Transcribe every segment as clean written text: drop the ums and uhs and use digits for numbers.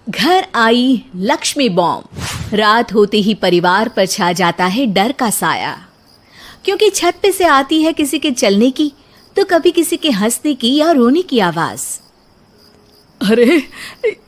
घर आई लक्ष्मी बॉम्ब। रात होते ही परिवार पर छा जाता है डर का साया, क्योंकि छत पे से आती है किसी के चलने की तो कभी किसी के हंसने की या रोने की आवाज। अरे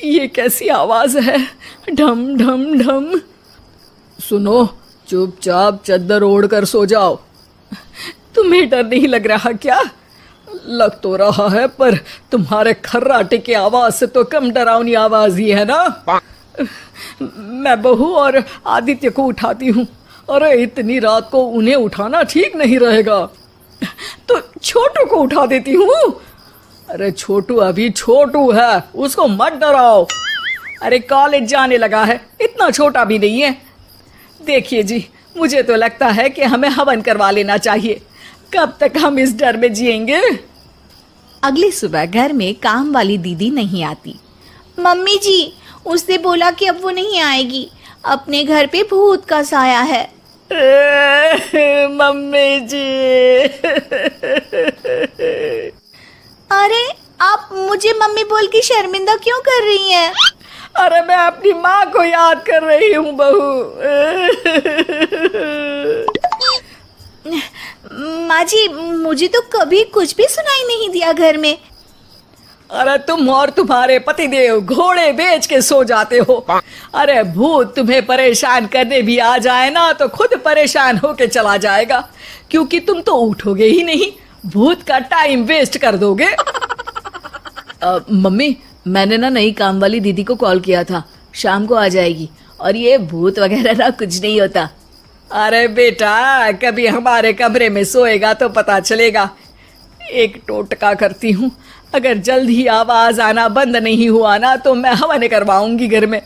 ये कैसी आवाज है? ढम ढम ढम। सुनो, चुपचाप चद्दर ओढ़ कर सो जाओ। तुम्हें डर नहीं लग रहा क्या? लग तो रहा है, पर तुम्हारे खर्राटे की आवाज से तो कम डरावनी आवाज ही है ना। मैं बहू और आदित्य को उठाती हूँ। अरे इतनी रात को उन्हें उठाना ठीक नहीं रहेगा, तो छोटू को उठा देती हूँ। अरे छोटू अभी छोटू है, उसको मत डराओ। अरे कॉलेज जाने लगा है, इतना छोटा भी नहीं है। देखिए जी, मुझे तो लगता है कि हमें हवन करवा लेना चाहिए। कब तक हम इस डर में जिएंगे? अगली सुबह घर में काम वाली दीदी नहीं आती। मम्मी जी, उसने बोला कि अब वो नहीं आएगी, अपने घर पे भूत का साया है। मम्मी जी। अरे आप मुझे मम्मी बोल के शर्मिंदा क्यों कर रही हैं? अरे मैं अपनी माँ को याद कर रही हूँ बहू। माँ जी, मुझे तो कभी कुछ भी सुनाई नहीं दिया घर में। अरे तुम और तुम्हारे पतिदेव घोड़े बेच के सो जाते हो। अरे भूत तुम्हें परेशान करने भी आ जाए ना तो खुद परेशान होके चला जाएगा, क्योंकि तुम तो उठोगे ही नहीं, भूत का टाइम वेस्ट कर दोगे। मम्मी, मैंने ना नई काम वाली दीदी को कॉल किया था, शाम को आ जाएगी, और ये भूत वगैरह ना कुछ नहीं होता। अरे बेटा, कभी हमारे कमरे में सोएगा तो पता चलेगा। एक टोटका करती हूँ, अगर जल्द ही आवाज आना बंद नहीं हुआ ना तो मैं हवन करवाऊंगी घर में।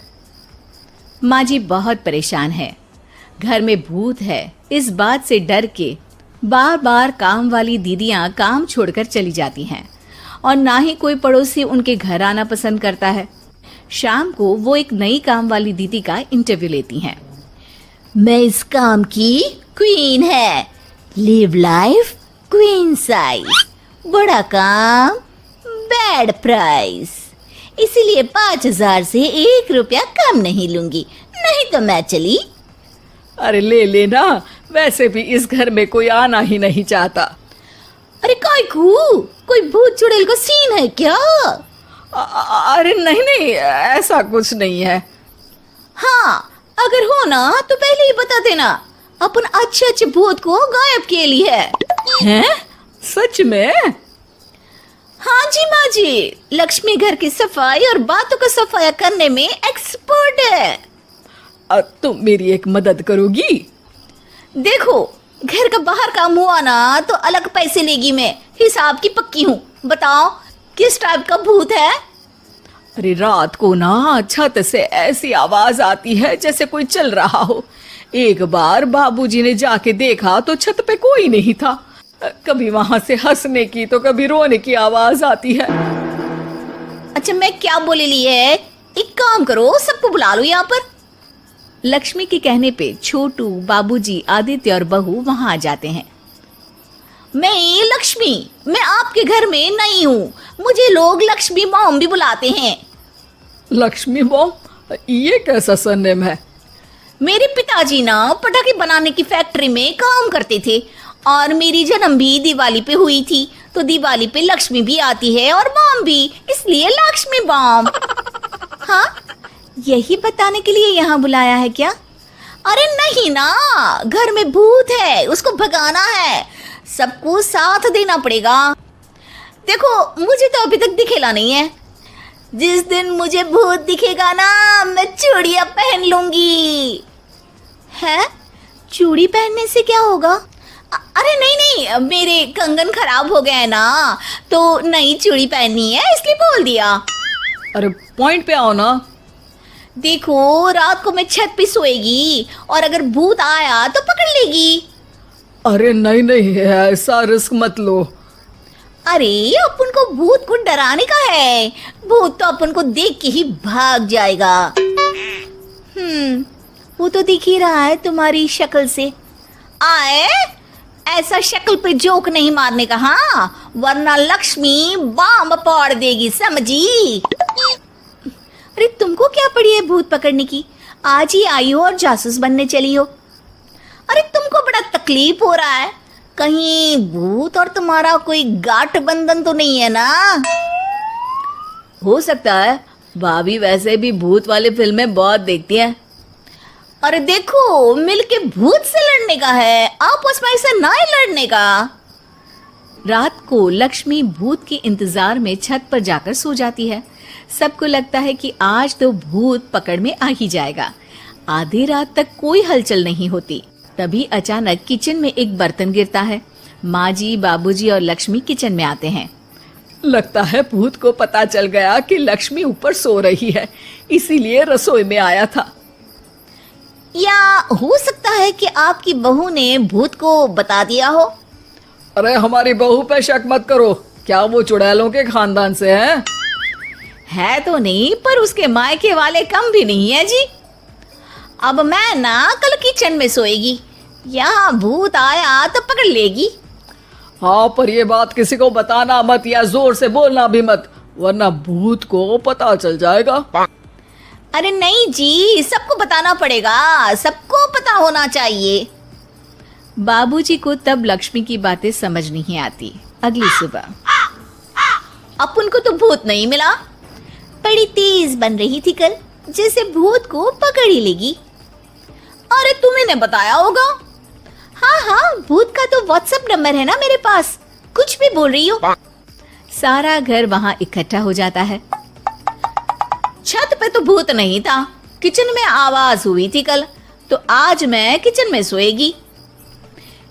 माँ जी बहुत परेशान है, घर में भूत है इस बात से डर के बार बार काम वाली दीदियाँ काम छोड़कर चली जाती हैं, और ना ही कोई पड़ोसी उनके घर आना पसंद करता है। शाम को वो एक नई काम वाली दीदी का इंटरव्यू लेती हैं। मैं इस काम की क्वीन है, लिव लाइफ क्वीन साइज, बड़ा काम बैड प्राइस, इसीलिए 5,000 से 1 रुपया कम नहीं लूंगी, नहीं तो मैं चली। अरे ले लेना, वैसे भी इस घर में कोई आना ही नहीं चाहता। अरे कोई भूत चुड़ैल का सीन है क्या? अरे नहीं नहीं, ऐसा कुछ नहीं है। हाँ, अगर हो ना तो पहले ही बता देना, अपन अच्छे अच्छे भूत को गायब किए लिए है। हैं? सच में? हाँ जी माँ जी, लक्ष्मी घर की सफाई और बातों का सफाया करने में एक्सपर्ट है। तुम मेरी एक मदद करोगी? देखो, घर का बाहर काम हुआ ना तो अलग पैसे लेगी, मैं हिसाब की पक्की हूँ। बताओ किस टाइप का भूत है? अरे रात को ना छत से ऐसी आवाज आती है जैसे कोई चल रहा हो। एक बार बाबूजी ने जाके देखा तो छत पे कोई नहीं था। कभी वहां से हंसने की तो कभी रोने की आवाज आती है। अच्छा, मैं क्या बोले ली है, एक काम करो, सबको बुला लो यहाँ पर। लक्ष्मी के कहने पे छोटू, बाबूजी, आदित्य और बहू वहां आ जाते हैं। मैं लक्ष्मी, मैं आपके घर में नई हूँ, मुझे लोग लक्ष्मी मॉम भी बुलाते हैं। लक्ष्मी मॉम? ये कैसा सरनेम है? मेरे पिताजी ना पटाखे बनाने की फैक्ट्री में काम करते थे, और मेरी जन्म भी दिवाली पे हुई थी, तो दिवाली पे लक्ष्मी भी आती है और मॉम भी, इसलिए लक्ष्मी बॉम। हाँ, यही बताने के लिए यहाँ बुलाया है क्या? अरे नहीं ना, घर में भूत है, उसको भगाना है, सबको साथ देना पड़ेगा। देखो, मुझे तो अभी तक दिखेला नहीं है, जिस दिन मुझे भूत दिखेगा ना मैं चूड़ियां पहन लूंगी। है? चूड़ी पहनने से क्या होगा? अरे नहीं नहीं, मेरे कंगन खराब हो गए हैं ना, तो नई चूड़ी पहननी है इसलिए बोल दिया। अरे पॉइंट पे आओ ना। देखो, रात को मैं छत पे सोएगी और अगर भूत आया तो पकड़ लेगी। अरे नहीं नहीं, ऐसा रिस्क मत लो। अरे अपन को भूत को डराने का है, भूत तो अपन को देख के ही भाग जाएगा। वो तो दिख ही रहा है तुम्हारी शक्ल से। आए, ऐसा शक्ल पे जोक नहीं मारने का, हाँ, वरना लक्ष्मी बॉम्ब फोड़ देगी, समझी? अरे तुमको क्या है भूत पकड़ने की, आज ही आई हो और जासूस बनने चली हो। अरे तुमको बड़ा तकलीफ हो रहा है, कहीं भूत और तुम्हारा कोई गांठ बंधन तो नहीं है ना? हो सकता है, भाभी वैसे भी भूत वाली फिल्में बहुत देखती हैं। अरे देखो, मिलके भूत से लड़ने का है, आपस में ऐसा ना ही लड़ने का। रात को लक्ष्मी भूत के इंतजार में छत पर जाकर सो जाती है। सबको लगता है कि आज तो भूत पकड़ में आ ही जाएगा। आधी रात तक कोई हलचल नहीं होती। तभी अचानक किचन में एक बर्तन गिरता है। माँ जी, बाबूजी और लक्ष्मी किचन में आते हैं। लगता है भूत को पता चल गया कि लक्ष्मी ऊपर सो रही है, इसीलिए रसोई में आया था। या हो सकता है कि आपकी बहू ने भूत को बता दिया हो। अरे हमारी बहू पे शक मत करो, क्या वो चुड़ैलों के खानदान से है तो नहीं, पर उसके मायके वाले कम भी नहीं है जी। अब मैं ना कल किचन में सोएगी, यहाँ भूत आया तो पकड़ लेगी। हाँ, पर ये बात किसी को बताना मत या जोर से बोलना भी मत, वरना भूत को पता चल जाएगा। अरे नहीं जी, सबको बताना पड़ेगा, सबको पता होना चाहिए। बाबूजी को तब लक्ष्मी की बातें समझ नहीं आती। अगली सुबह अपन को तो भूत नहीं मिला, बड़ी तेज बन रही थी कल, जैसे भूत को पकड़ ही लेगी। अरे तुम्हें ने बताया होगा। हाँ हाँ, भूत का तो व्हाट्सएप नंबर है ना मेरे पास, कुछ भी बोल रही हो। सारा घर वहाँ इकट्ठा हो जाता है। छत पे तो भूत नहीं था, किचन में आवाज हुई थी कल, तो आज मैं किचन में सोएगी।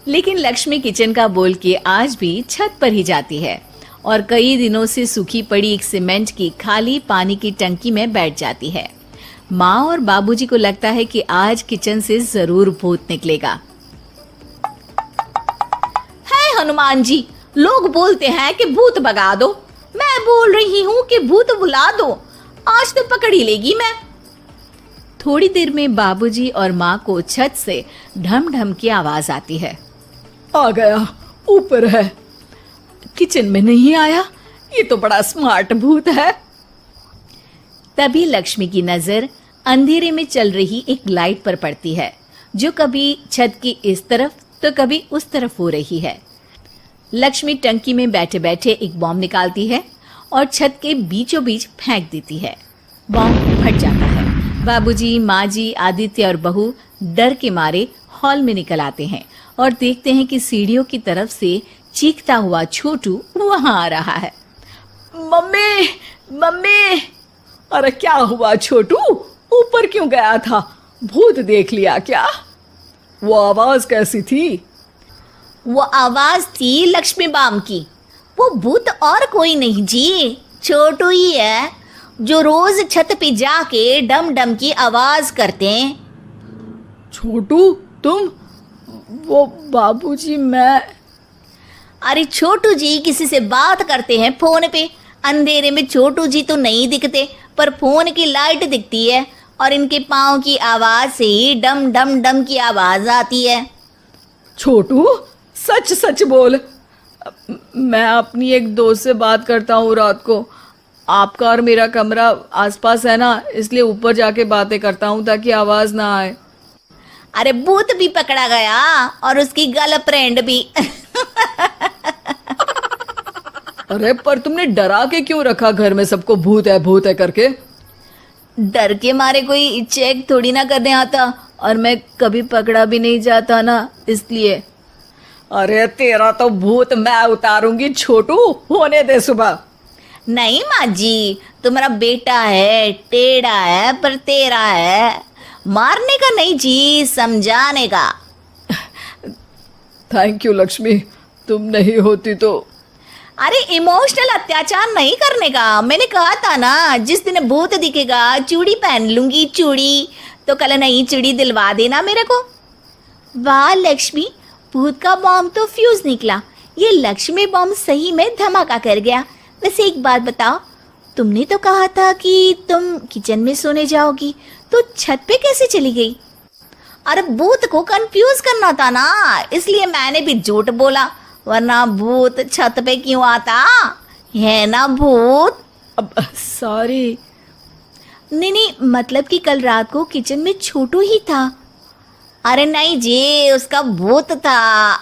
लेकिन लक्ष्मी किचन का बोल के आज भी छत पर ही जाती है और कई दिनों से सूखी पड़ी एक सीमेंट की खाली पानी की टंकी में बैठ जाती है। माँ और बाबूजी को लगता है कि आज किचन से जरूर भूत निकलेगा। है हनुमान जी, लोग बोलते हैं कि भूत भगा दो, मैं बोल रही हूँ कि भूत बुला दो, आज तो पकड़ ही लेगी मैं। थोड़ी देर में बाबूजी और माँ को छत से ढम ढम की आवाज आती है। आ गया, ऊपर है, किचन में नहीं आया, ये तो बड़ा स्मार्ट भूत है। तभी लक्ष्मी की नजर अंधेरे में चल रही एक लाइट पर पड़ती है, जो कभी छत की इस तरफ तो कभी उस तरफ हो रही है। लक्ष्मी टंकी में बैठे बैठे एक बॉम्ब निकालती है और छत के बीचों बीच फेंक देती है। बॉम्ब फट जाता है। बाबूजी, माँ जी, आदित्य और बहू डर के मारे हॉल में निकल आते हैं और देखते हैं कि सीढ़ियों की तरफ से चीखता हुआ छोटू वहां आ रहा है। Mummy, mummy! अरे क्या हुआ छोटू, ऊपर क्यों गया था? भूत देख लिया क्या? वो आवाज कैसी थी? वो आवाज थी लक्ष्मी बाम की। वो भूत और कोई नहीं जी, छोटू ही है, जो रोज छत पे जाके डम डम की आवाज करते हैं। छोटू तुम? वो बाबूजी मैं। अरे छोटू जी किसी से बात करते हैं फोन पे, अंधेरे में छोटू जी तो नहीं दिखते, पर फोन की लाइट दिखती है और इनके पाँव की आवाज से ही डम डम डम की आवाज आती है। छोटू सच सच बोल। मैं अपनी एक दोस्त से बात करता हूँ रात को, आपका और मेरा कमरा आसपास है ना, इसलिए ऊपर जाके बातें करता हूँ ताकि आवाज ना आए। अरे भूत भी पकड़ा गया और उसकी गर्लफ्रेंड भी। अरे पर तुमने डरा के क्यों रखा घर में सबको भूत है करके? डर के मारे कोई चेक थोड़ी ना करने आता, और मैं कभी पकड़ा भी नहीं जाता ना, इसलिए। अरे तेरा तो भूत मैं उतारूंगी छोटू, होने दे सुबह। नहीं माँ जी, तुम्हारा बेटा है, टेढ़ा है पर तेरा है, मारने का नहीं जी, समझाने का। थैंक यू लक्ष्मी, तुम नहीं होती तो। अरे इमोशनल अत्याचार नहीं करने का, मैंने कहा था ना, जिस दिन भूत दिखेगा चूड़ी पहन लूंगी, चूड़ी तो कल नई चूड़ी दिलवा देना मेरे को। वाह लक्ष्मी, भूत का बॉम्ब तो फ्यूज निकला, ये लक्ष्मी बॉम्ब सही में धमाका कर गया। वैसे एक बात बताओ, तुमने तो कहा था कि तुम किचन में सोने जाओगी, तो छत पे कैसे चली गई? अरे भूत को कंफ्यूज करना था ना, इसलिए मैंने भी झूठ बोला, वरना भूत छत पे क्यों आता है ना भूत। अब सॉरी। नहीं नहीं, मतलब कि कल रात को किचन में छोटू ही था। अरे नहीं जी, उसका भूत था।